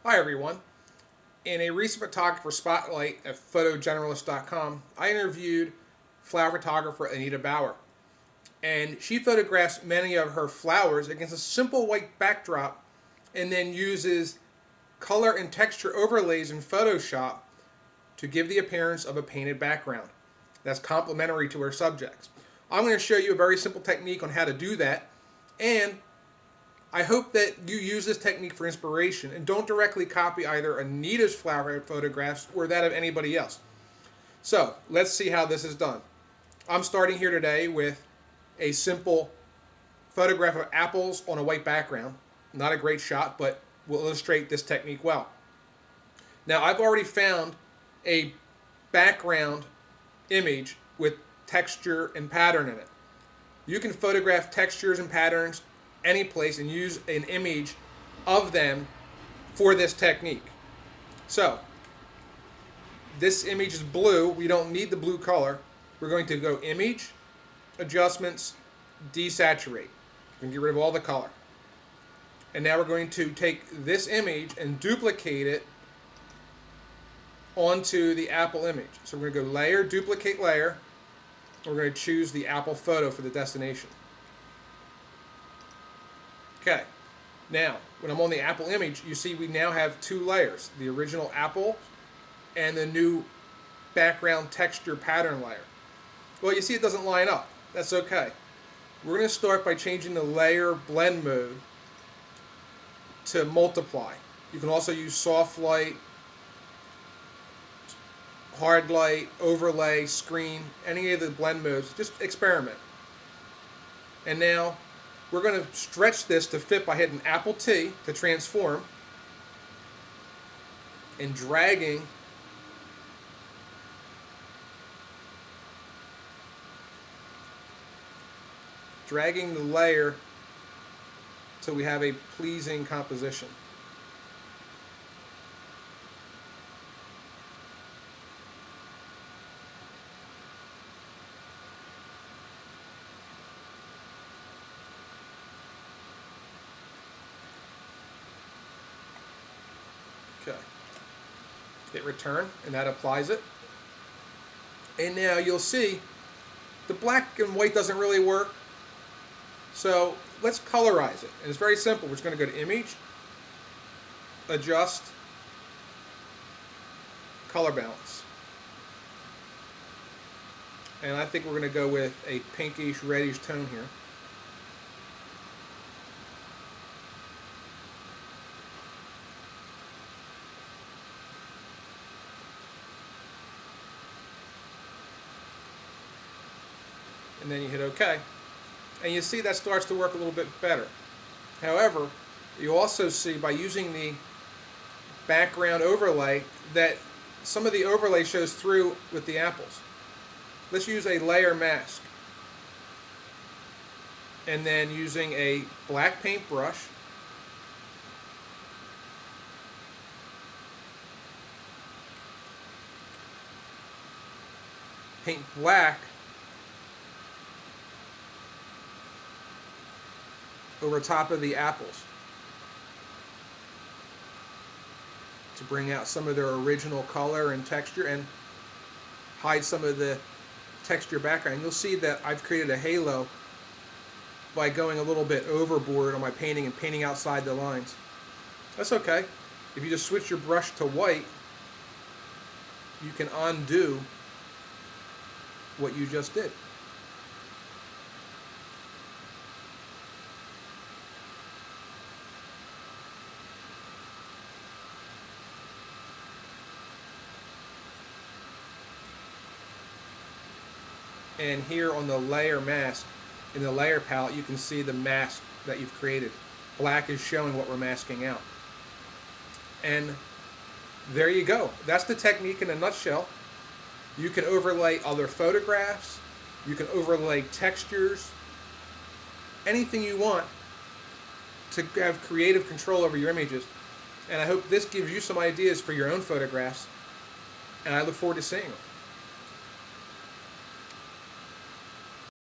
Hi everyone. In a recent photographer spotlight at photogeneralist.com, I interviewed flower photographer Anita Bauer. And she photographs many of her flowers against a simple white backdrop and then uses color and texture overlays in Photoshop to give the appearance of a painted background that's complementary to her subjects. I'm going to show you a very simple technique on how to do that, and I hope that you use this technique for inspiration and don't directly copy either Anita's flower photographs or that of anybody else. So let's see how this is done. I'm starting here today with a simple photograph of apples on a white background. Not a great shot, but will illustrate this technique well. Now I've already found a background image with texture and pattern in it. You can photograph textures and patterns any place and use an image of them for this technique. So this image is blue. We don't need the blue color. We're going to go image, adjustments, desaturate. We can get rid of all the color. And now we're going to take this image and duplicate it onto the apple image. So we're going to go layer, duplicate layer. We're going to choose the apple photo for the destination. Okay, now when I'm on the apple image, you see we now have two layers, the original apple and the new background texture pattern layer. Well, you see it doesn't line up. That's okay. We're going to start by changing the layer blend mode to multiply. You can also use soft light, hard light, overlay, screen, any of the blend modes. Just experiment. And now we're going to stretch this to fit by hitting Apple T to transform and dragging the layer till we have a pleasing composition. Okay. Hit return, and that applies it. And now you'll see the black and white doesn't really work. So let's colorize it. And it's very simple. We're just going to go to image, adjust, color balance. And I think we're going to go with a pinkish reddish tone here. And then you hit OK. And you see that starts to work a little bit better. However, you also see by using the background overlay that some of the overlay shows through with the apples. Let's use a layer mask. And then using a black paintbrush, paint black over top of the apples to bring out some of their original color and texture and hide some of the texture background. You'll see that I've created a halo by going a little bit overboard on my painting and painting outside the lines. That's okay. If you just switch your brush to white, you can undo what you just did. And here on the layer mask, in the layer palette, you can see the mask that you've created. Black is showing what we're masking out. And there you go. That's the technique in a nutshell. You can overlay other photographs. You can overlay textures. Anything you want to have creative control over your images. And I hope this gives you some ideas for your own photographs. And I look forward to seeing them.